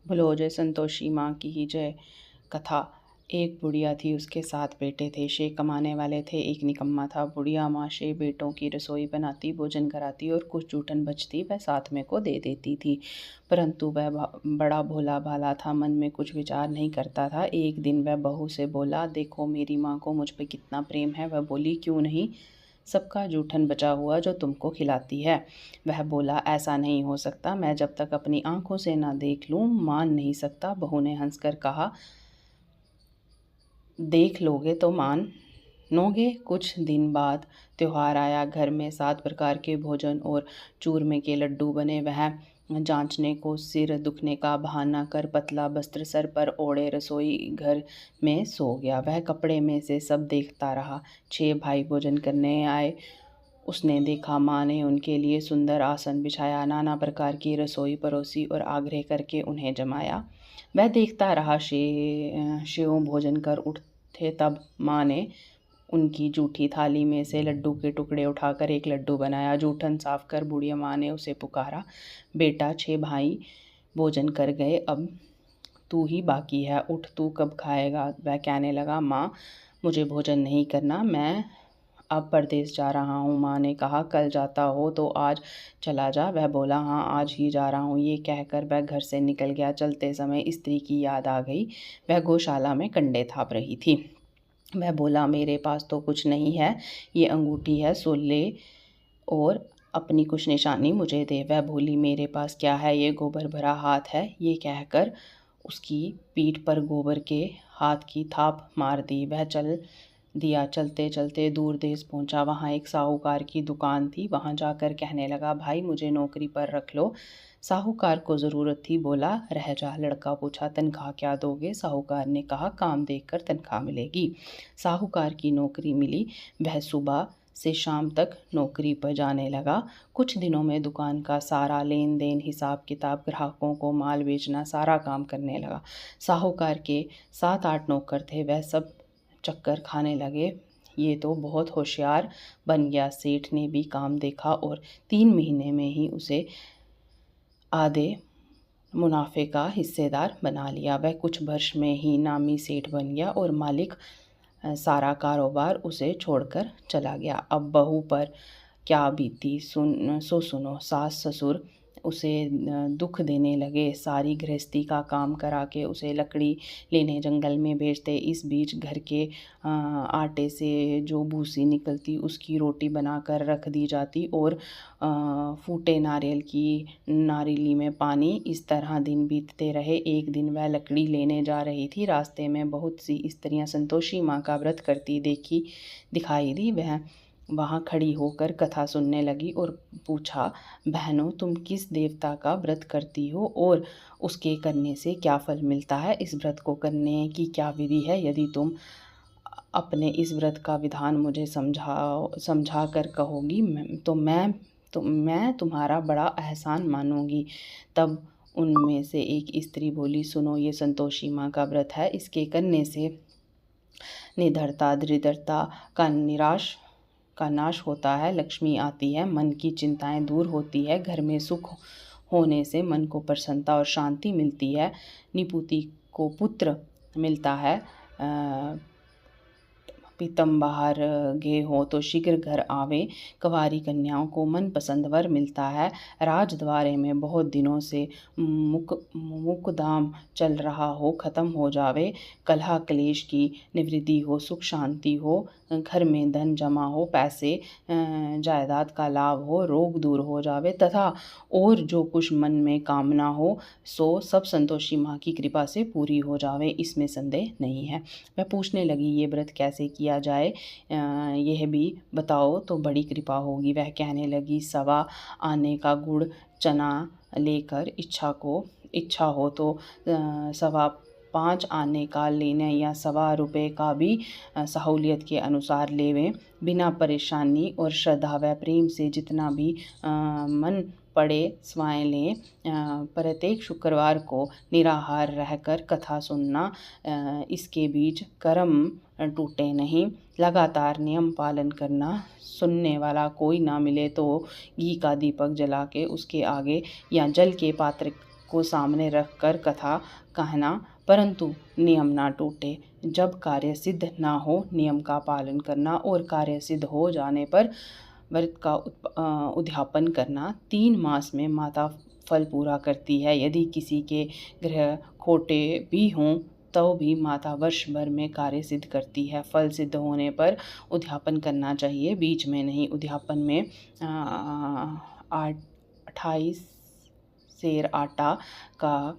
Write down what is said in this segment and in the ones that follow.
बोलो जय संतोषी माँ की ही जय। कथा। एक बुढ़िया थी, उसके 7 बेटे थे। 6 कमाने वाले थे, एक निकम्मा था। बुढ़िया माँ 6 बेटों की रसोई बनाती, भोजन कराती और कुछ जूठन बचती वह 7 में को दे देती थी। परंतु वह बड़ा भोला भाला था, मन में कुछ विचार नहीं करता था। एक दिन वह बहू से बोला, देखो मेरी माँ को मुझ पे कितना प्रेम है। वह बोली, क्यों नहीं, सबका जूठन बचा हुआ जो तुमको खिलाती है। वह बोला, ऐसा नहीं हो सकता, मैं जब तक अपनी आंखों से ना देख लूं मान नहीं सकता। बहू ने हंसकर कहा, देख लोगे तो मान नोगे। कुछ दिन बाद त्योहार आया। घर में 7 प्रकार के भोजन और चूरमे के लड्डू बने। वह जांचने को सिर दुखने का बहाना कर पतला वस्त्र सर पर ओढ़े रसोई घर में सो गया। वह कपड़े में से सब देखता रहा। 6 भाई भोजन करने आए। उसने देखा माँ ने उनके लिए सुंदर आसन बिछाया, नाना प्रकार की रसोई परोसी और आग्रह करके उन्हें जमाया। वह देखता रहा। शिव भोजन कर उठे तब माँ ने उनकी जूठी थाली में से लड्डू के टुकड़े उठाकर एक लड्डू बनाया। जूठन साफ कर बुढ़िया माँ ने उसे पुकारा, बेटा 6 भाई भोजन कर गए, अब तू ही बाकी है, उठ, तू कब खाएगा। वह कहने लगा, माँ मुझे भोजन नहीं करना, मैं अब परदेस जा रहा हूँ। माँ ने कहा, कल जाता हो तो आज चला जा। वह बोला, हाँ आज ही जा रहा हूँ। ये कहकर वह घर से निकल गया। चलते समय स्त्री की याद आ गई। वह गौशाला में कंडे थाप रही थी। वह बोला, मेरे पास तो कुछ नहीं है, ये अंगूठी है, सो ले और अपनी कुछ निशानी मुझे दे। वह बोली, मेरे पास क्या है, ये गोबर भरा हाथ है। ये कहकर उसकी पीठ पर गोबर के हाथ की थाप मार दी। वह चल दिया। चलते चलते दूर देश पहुंचा। वहाँ एक साहूकार की दुकान थी। वहाँ जाकर कहने लगा, भाई मुझे नौकरी पर रख लो। साहूकार को ज़रूरत थी, बोला रह जा। लड़का पूछा, तनख्वाह क्या दोगे। साहूकार ने कहा, काम देखकर तनख्वाह मिलेगी। साहूकार की नौकरी मिली। वह सुबह से शाम तक नौकरी पर जाने लगा। कुछ दिनों में दुकान का सारा लेन देन, हिसाब किताब, ग्राहकों को माल बेचना, सारा काम करने लगा। साहूकार के 7-8 नौकर थे, वह सब चक्कर खाने लगे। ये तो बहुत होशियार बन गया। सेठ ने भी काम देखा और 3 महीने में ही उसे आधे मुनाफे का हिस्सेदार बना लिया। वह कुछ वर्ष में ही नामी सेठ बन गया और मालिक सारा कारोबार उसे छोड़कर चला गया। अब बहू पर क्या बीती सुनो। सास ससुर उसे दुख देने लगे। सारी गृहस्थी का काम करा के उसे लकड़ी लेने जंगल में भेजते। इस बीच घर के आटे से जो भूसी निकलती उसकी रोटी बनाकर रख दी जाती और फूटे नारियल की नारीली में पानी। इस तरह दिन बीतते रहे। एक दिन वह लकड़ी लेने जा रही थी। रास्ते में बहुत सी स्त्रियां संतोषी माँ का व्रत करती दिखाई दी। वह वहाँ खड़ी होकर कथा सुनने लगी और पूछा, बहनों तुम किस देवता का व्रत करती हो और उसके करने से क्या फल मिलता है। इस व्रत को करने की क्या विधि है। यदि तुम अपने इस व्रत का विधान मुझे समझा कर कहोगी तो मैं तुम्हारा बड़ा एहसान मानूंगी। तब उनमें से एक स्त्री बोली, सुनो, ये संतोषी माँ का व्रत है। इसके करने से निडरता दरिद्रता का नाश होता है, लक्ष्मी आती है, मन की चिंताएं दूर होती है, घर में सुख होने से मन को प्रसन्नता और शांति मिलती है, निपुति को पुत्र मिलता है, पीतम बाहर गे हो तो शीघ्र घर आवे, कंवारी कन्याओं को मनपसंद वर मिलता है, राजद्वारे में बहुत दिनों से मुकदाम चल रहा हो खत्म हो जावे, कलह क्लेश की निवृत्ति हो, सुख शांति हो, घर में धन जमा हो, पैसे जायदाद का लाभ हो, रोग दूर हो जावे तथा और जो कुछ मन में कामना हो सो सब संतोषी माँ की कृपा से पूरी हो जावे, इसमें संदेह नहीं है। वह पूछने लगी, ये व्रत कैसे किया जाए, यह भी बताओ तो बड़ी कृपा होगी। वह कहने लगी, 1.25 आने का गुड़ चना लेकर इच्छा हो तो 5.25 आने का लेने या 1.25 रुपये का भी सहूलियत के अनुसार लेवें। बिना परेशानी और श्रद्धा व प्रेम से जितना भी मन पड़े स्वाएं लें। प्रत्येक शुक्रवार को निराहार रहकर कथा सुनना। इसके बीच कर्म टूटे नहीं। लगातार नियम पालन करना। सुनने वाला कोई ना मिले तो घी का दीपक जला के उसके आगे या जल के पात्र को सामने रखकर कथा कहना, परंतु नियम ना टूटे। जब कार्य सिद्ध ना हो, नियम का पालन करना और कार्य सिद्ध हो जाने पर व्रत का उद्यापन करना। 3 मास में माता फल पूरा करती है। यदि किसी के ग्रह खोटे भी हों तो भी माता वर्ष भर में कार्य सिद्ध करती है। फल सिद्ध होने पर उद्यापन करना चाहिए, बीच में नहीं। उद्यापन में 28 सेर आटा का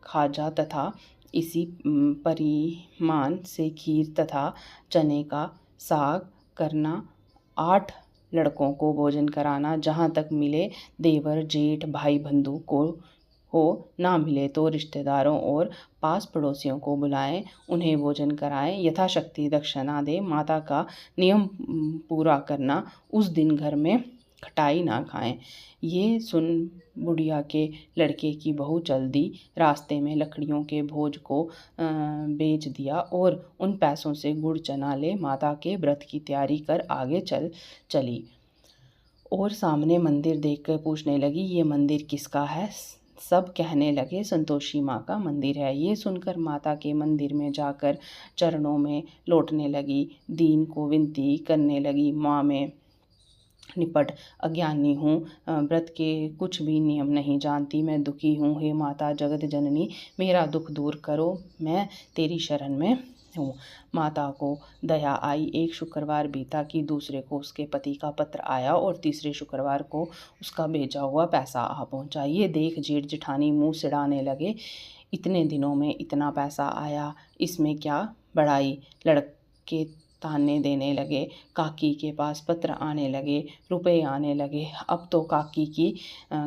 खाजा तथा इसी परिमाण से खीर तथा चने का साग करना। 8 लड़कों को भोजन कराना। जहाँ तक मिले देवर जेठ भाई बंधु को हो, ना मिले तो रिश्तेदारों और पास पड़ोसियों को बुलाएं, उन्हें भोजन कराएं, यथाशक्ति दक्षिणा दें। माता का नियम पूरा करना। उस दिन घर में खटाई ना खाएं। ये सुन बुढ़िया के लड़के की बहू चल दी। रास्ते में लकड़ियों के भोज को बेच दिया और उन पैसों से गुड़ चना ले माता के व्रत की तैयारी कर आगे चली और सामने मंदिर देखकर पूछने लगी, ये मंदिर किसका है? सब कहने लगे, संतोषी माँ का मंदिर है। ये सुनकर माता के मंदिर में जाकर चरणों में लौटने लगी, दीन को विनती करने लगी, माँ मैं निपट अज्ञानी हूँ, व्रत के कुछ भी नियम नहीं जानती, मैं दुखी हूँ। हे माता जगत जननी, मेरा दुख दूर करो, मैं तेरी शरण में हूँ। माता को दया आई। एक शुक्रवार बीता कि दूसरे को उसके पति का पत्र आया और तीसरे शुक्रवार को उसका भेजा हुआ पैसा आ पहुँचा। ये देख जेठ जेठानी मुँह सिड़ाने लगे, इतने दिनों में इतना पैसा आया, इसमें क्या बड़ाई? लड़के ताने देने लगे। काकी के पास पत्र आने लगे, रुपए आने लगे। अब तो काकी की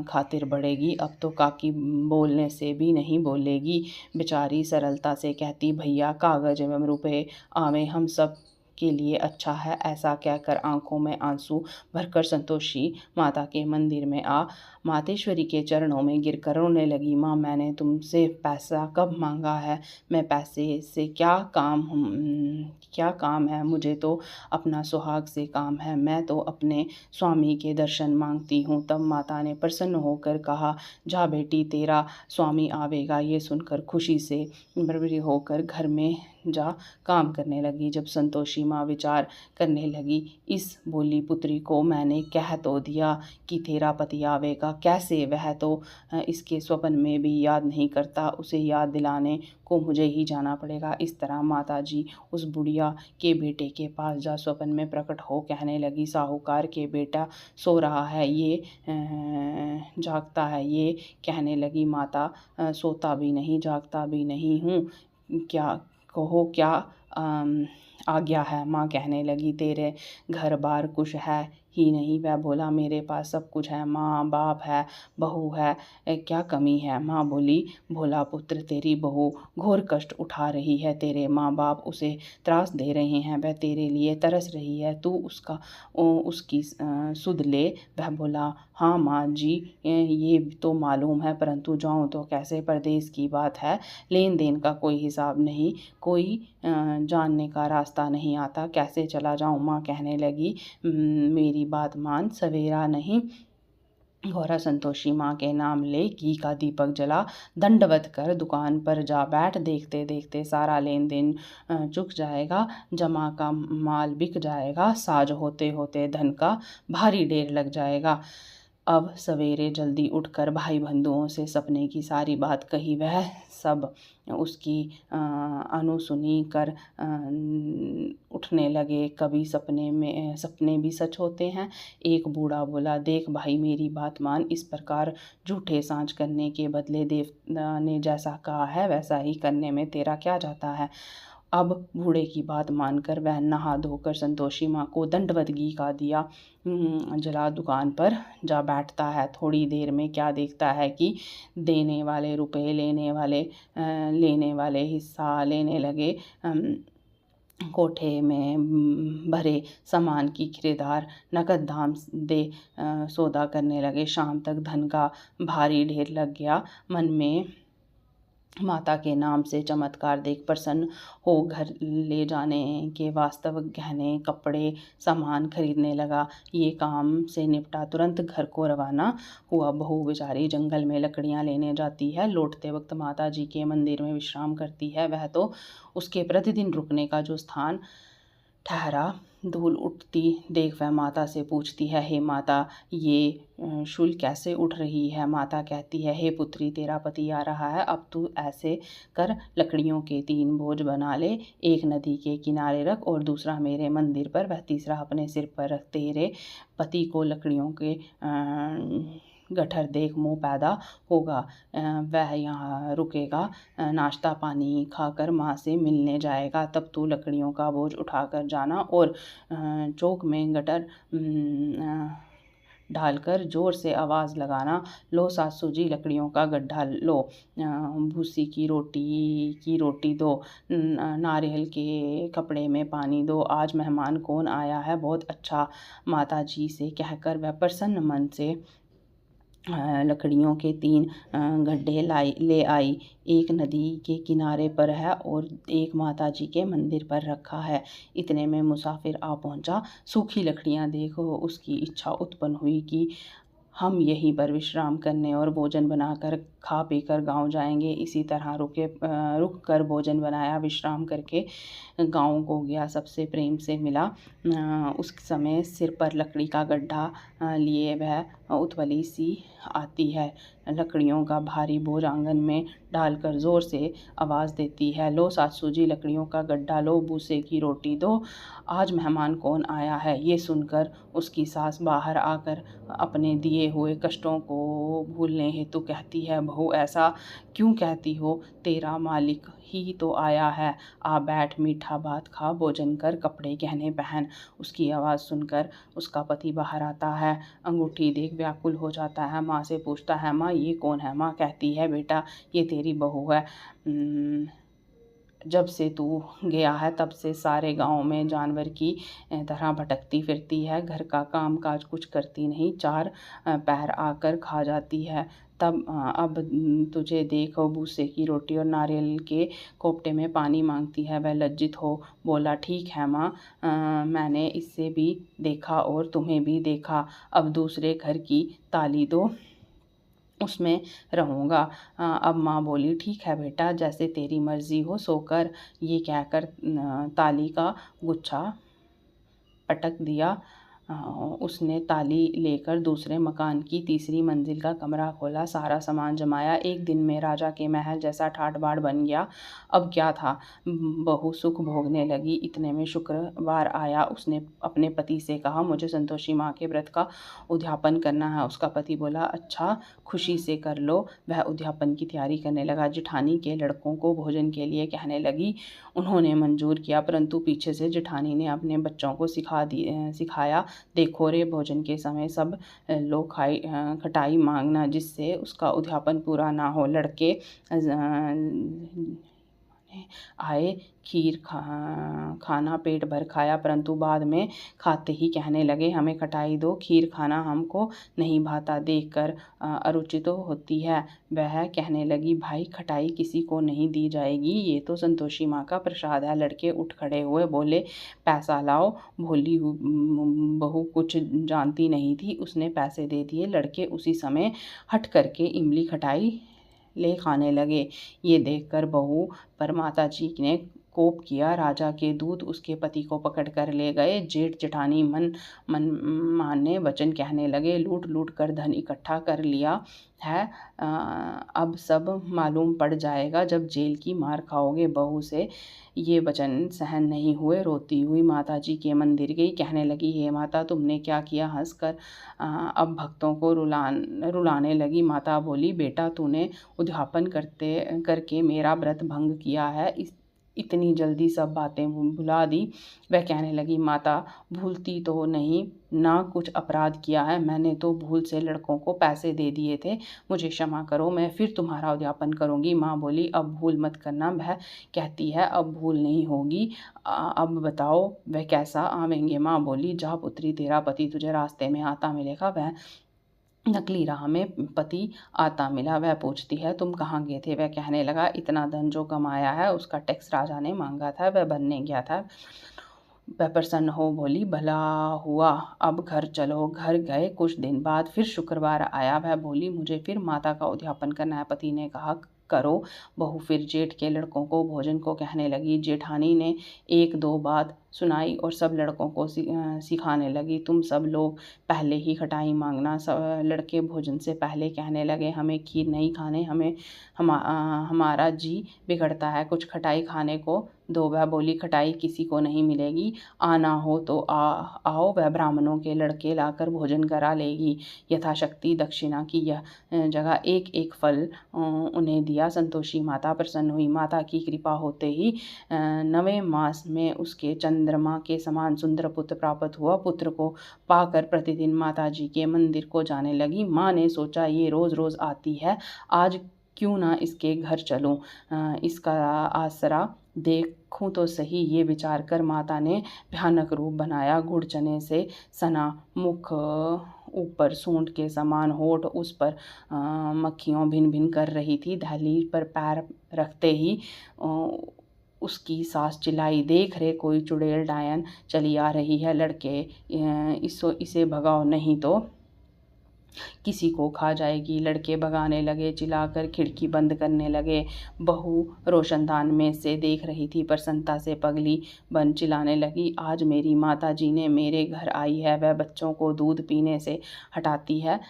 खातिर बढ़ेगी, अब तो काकी बोलने से भी नहीं बोलेगी। बेचारी सरलता से कहती, भैया कागज एवं रुपए आवे हम सब के लिए अच्छा है। ऐसा कहकर आंखों में आंसू भरकर संतोषी माता के मंदिर में आ मातेश्वरी के चरणों में गिरकर रोने लगी। माँ मैंने तुमसे पैसा कब मांगा है? मैं पैसे से क्या काम है? मुझे तो अपना सुहाग से काम है, मैं तो अपने स्वामी के दर्शन मांगती हूँ। तब माता ने प्रसन्न होकर कहा, जा बेटी तेरा स्वामी आवेगा। ये सुनकर खुशी से भरभरी होकर घर में जा काम करने लगी। जब संतोषी माँ विचार करने लगी, इस बोली पुत्री को मैंने कह तो दिया कि तेरा पति आवेगा, कैसे? वह तो इसके स्वप्न में भी याद नहीं करता, उसे याद दिलाने को मुझे ही जाना पड़ेगा। इस तरह माता जी उस बुढ़िया के बेटे के पास जा स्वप्न में प्रकट हो कहने लगी, साहूकार के बेटा सो रहा है, ये जागता है। ये कहने लगी, माता सोता भी नहीं जागता भी नहीं हूँ, क्या कहो क्या आज्ञा है? माँ कहने लगी, तेरे घर बार कुछ है ही नहीं। वह बोला, मेरे पास सब कुछ है, माँ बाप है, बहू है, क्या कमी है? माँ बोली, भोला पुत्र तेरी बहू घोर कष्ट उठा रही है, तेरे माँ बाप उसे त्रास दे रहे हैं, वह तेरे लिए तरस रही है, तू उसकी सुध ले। वह बोला, हाँ माँ जी ये तो मालूम है, परंतु जाऊँ तो कैसे? परदेश की बात है, लेन देन का कोई हिसाब नहीं, कोई जानने का रास्ता नहीं आता, कैसे चला जाऊँ? माँ कहने लगी, मेरी बात मान, सवेरा नहीं गौरा संतोषी माँ के नाम ले, घी का दीपक जला, दंडवत कर दुकान पर जा बैठ, देखते देखते सारा लेन देन चुक जाएगा, जमा का माल बिक जाएगा, साज होते होते धन का भारी ढेर लग जाएगा। अब सवेरे जल्दी उठकर भाई बंधुओं से सपने की सारी बात कही। वह सब उसकी अनसुनी कर उठने लगे। कभी सपने भी सच होते हैं। एक बूढ़ा बोला, देख भाई मेरी बात मान, इस प्रकार झूठे सांच करने के बदले देवता ने जैसा कहा है वैसा ही करने में तेरा क्या जाता है? अब बूढ़े की बात मानकर वह नहा धोकर संतोषी माँ को दंडवत घी का दिया जला दुकान पर जा बैठता है। थोड़ी देर में क्या देखता है कि देने वाले रुपए लेने वाले हिस्सा लेने लगे। कोठे में भरे सामान की किराएदार नकद दाम दे सौदा करने लगे। शाम तक धन का भारी ढेर लग गया। मन में माता के नाम से चमत्कार देख प्रसन्न हो घर ले जाने के वास्तविक गहने कपड़े सामान खरीदने लगा। ये काम से निपटा तुरंत घर को रवाना हुआ। बहू बेचारी जंगल में लकड़ियाँ लेने जाती है, लौटते वक्त माता जी के मंदिर में विश्राम करती है। वह तो उसके प्रतिदिन रुकने का जो स्थान ठहरा। धूल उठती देख वह माता से पूछती है, हे माता, ये शूल कैसे उठ रही है? माता कहती है, हे पुत्री, तेरा पति आ रहा है, अब तू ऐसे कर, लकड़ियों के 3 बोझ बना ले, एक नदी के किनारे रख और दूसरा मेरे मंदिर पर, वह तीसरा अपने सिर पर रख। तेरे पति को लकड़ियों के गट्ठर देख मोह पैदा होगा। वह यहाँ रुकेगा, नाश्ता पानी खाकर माँ से मिलने जाएगा। तब तू लकड़ियों का बोझ उठाकर जाना और चौक में गट्ठर डालकर ज़ोर से आवाज़ लगाना, लो सासू जी लकड़ियों का गड्ढा लो, भूसी की रोटी दो, नारियल के कपड़े में पानी दो, आज मेहमान कौन आया है, बहुत अच्छा। माता जी से कहकर वह प्रसन्न मन से लकड़ियों के 3 गड्ढे ले आई। एक नदी के किनारे पर है और एक माता जी के मंदिर पर रखा है। इतने में मुसाफिर आ पहुंचा। सूखी लकड़ियां देख उसकी इच्छा उत्पन्न हुई कि हम यहीं पर विश्राम करने और भोजन बनाकर खा पी कर गाँव जाएंगे। इसी तरह रुक कर भोजन बनाया, विश्राम करके गाँव को गया, सबसे प्रेम से मिला। उस समय सिर पर लकड़ी का गड्ढा लिए वह उतवली सी आती है। लकड़ियों का भारी बोझ आंगन में डालकर ज़ोर से आवाज़ देती है, लो सासू जी लकड़ियों का गड्ढा लो, भूसे की रोटी दो, आज मेहमान कौन आया है। ये सुनकर उसकी सास बाहर आकर अपने दिए हुए कष्टों को भूलने हेतु कहती है, बहू ऐसा क्यों कहती हो, तेरा मालिक ही तो आया है, आ बैठ, मीठा भात खा, भोजन कर, कपड़े गहने पहन। उसकी आवाज़ सुनकर उसका पति बाहर आता है, अंगूठी देख व्याकुल हो जाता है। माँ से पूछता है, माँ ये कौन है? माँ कहती है, बेटा ये तेरी बहू है। जब से तू गया है तब से सारे गांव में जानवर की तरह भटकती फिरती है, घर का काम काज कुछ करती नहीं, 4 पैर आकर खा जाती है। अब तुझे देखो भूसे की रोटी और नारियल के कोफ्ते में पानी मांगती है। वह लज्जित हो बोला, ठीक है माँ, मैंने इससे भी देखा और तुम्हें भी देखा, अब दूसरे घर की ताली दो, उसमें रहूँगा। अब माँ बोली, ठीक है बेटा, जैसे तेरी मर्ज़ी हो सो कर। ये कहकर ताली का गुच्छा पटक दिया। उसने ताली लेकर दूसरे मकान की तीसरी मंजिल का कमरा खोला, सारा सामान जमाया। एक दिन में राजा के महल जैसा ठाट बाट बन गया। अब क्या था, बहू सुख भोगने लगी। इतने में शुक्रवार आया। उसने अपने पति से कहा, मुझे संतोषी माँ के व्रत का उद्यापन करना है। उसका पति बोला, अच्छा, खुशी से कर लो। वह उद्यापन की तैयारी करने लगा। जेठानी के लड़कों को भोजन के लिए कहने लगी। उन्होंने मंजूर किया, परंतु पीछे से जेठानी ने अपने बच्चों को सिखाया, देखो रे, भोजन के समय सब लोग खटाई मांगना, जिससे उसका उद्यापन पूरा ना हो। लड़के आए, खीर खाना पेट भर खाया, परंतु बाद में खाते ही कहने लगे, हमें खटाई दो, खीर खाना हमको नहीं भाता। देखकर अरुचि तो होती है। वह कहने लगी, भाई खटाई किसी को नहीं दी जाएगी, ये तो संतोषी माँ का प्रसाद है। लड़के उठ खड़े हुए, बोले, पैसा लाओ। भोली बहू कुछ जानती नहीं थी, उसने पैसे दे दिए। लड़के उसी समय हट करके इमली खटाई ले खाने लगे। ये देखकर बहू पर माता जी ने कोप किया। राजा के दूत उसके पति को पकड़ कर ले गए। जेठ जेठानी मन माने वचन कहने लगे, लूट लूट कर धन इकट्ठा कर लिया है, अब सब मालूम पड़ जाएगा जब जेल की मार खाओगे। बहू से ये वचन सहन नहीं हुए, रोती हुई माता जी के मंदिर गई, कहने लगी, हे माता, तुमने क्या किया? हंसकर अब भक्तों को रुलाने लगी। माता बोली, बेटा तूने उद्यापन करके मेरा व्रत भंग किया है, इतनी जल्दी सब बातें भुला दी। वह कहने लगी, माता भूलती तो नहीं ना, कुछ अपराध किया है मैंने तो भूल से लड़कों को पैसे दे दिए थे, मुझे क्षमा करो, मैं फिर तुम्हारा उद्यापन करूँगी। माँ बोली, अब भूल मत करना। वह कहती है, अब भूल नहीं होगी। अब बताओ वह कैसा आवेंगे? माँ बोली, जा पुत्री, तेरा पति तुझे रास्ते में आता मिलेगा, वह नकली राह में पति आता मिला। वह पूछती है, तुम कहाँ गए थे? वह कहने लगा, इतना धन जो कमाया है उसका टैक्स राजा ने मांगा था, वह भरने गया था। वह प्रसन्न हो बोली, भला हुआ, अब घर चलो। घर गए। कुछ दिन बाद फिर शुक्रवार आया। वह बोली, मुझे फिर माता का उद्यापन करना है। पति ने कहा, करो। बहू फिर जेठ के लड़कों को भोजन को कहने लगी। जेठानी ने एक दो बात सुनाई और सब लड़कों को सिखाने लगी, तुम सब लोग पहले ही खटाई मांगना। सब लड़के भोजन से पहले कहने लगे, हमें खीर नहीं खाने, हमारा जी बिगड़ता है, कुछ खटाई खाने को दो। वह बोली, खटाई किसी को नहीं मिलेगी, आना हो तो आओ, वह ब्राह्मणों के लड़के लाकर भोजन करा लेगी। यथाशक्ति दक्षिणा की यह जगह एक एक फल उन्हें दिया। संतोषी माता प्रसन्न हुई। माता की कृपा होते ही 9वें मास में उसके चंद्रमा के समान सुंदर पुत्र प्राप्त हुआ। पुत्र को पाकर प्रतिदिन माता जी के मंदिर को जाने लगी। माँ ने सोचा, ये रोज़ रोज़ आती है, आज क्यों ना इसके घर चलूं, इसका आसरा देखूं तो सही। ये विचार कर माता ने भयानक रूप बनाया। गुड़ चने से सना मुख, ऊपर सूंड के समान होठ, उस पर मक्खियों भिन भिन कर रही थी। दहलीज पर पैर रखते ही उसकी सास चिल्लाई, देख रे, कोई चुड़ैल डायन चली आ रही है, लड़के इसे भगाओ नहीं तो किसी को खा जाएगी। लड़के भगाने लगे, चिल्लाकर खिड़की बंद करने लगे। बहू रोशनदान में से देख रही थी, प्रसन्नता से पगली बन चिल्लाने लगी, आज मेरी माता जी ने मेरे घर आई है, वह बच्चों को दूध पीने से हटाती है।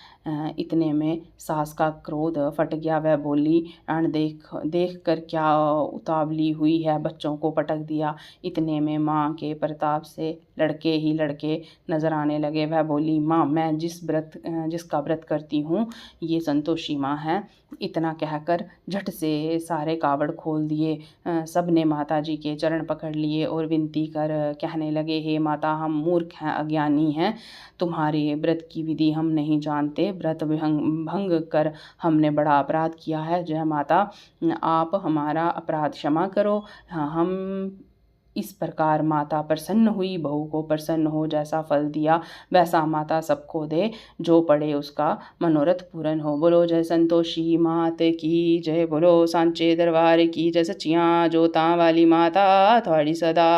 इतने में सास का क्रोध फट गया। वह बोली, देख कर क्या उतावली हुई है, बच्चों को पटक दिया। इतने में माँ के प्रताप से लड़के ही लड़के नजर आने लगे। वह बोली, माँ, मैं जिसका व्रत करती हूँ ये संतोषी माँ है। इतना कहकर झट से सारे कावड़ खोल दिए। सब ने माता जी के चरण पकड़ लिए और विनती कर कहने लगे, हे माता, हम मूर्ख हैं, अज्ञानी हैं, तुम्हारे व्रत की विधि हम नहीं जानते, व्रत भंग कर हमने बड़ा अपराध किया है। जय माता, आप हमारा अपराध क्षमा करो। हम इस प्रकार माता प्रसन्न हुई। बहू को प्रसन्न हो जैसा फल दिया वैसा माता सबको दे, जो पड़े उसका मनोरथ पूर्ण हो। बोलो जय संतोषी मात की जय, बोलो सांचे दरबार की जय, सच्चियां जोतां वाली माता थोड़ी सदा।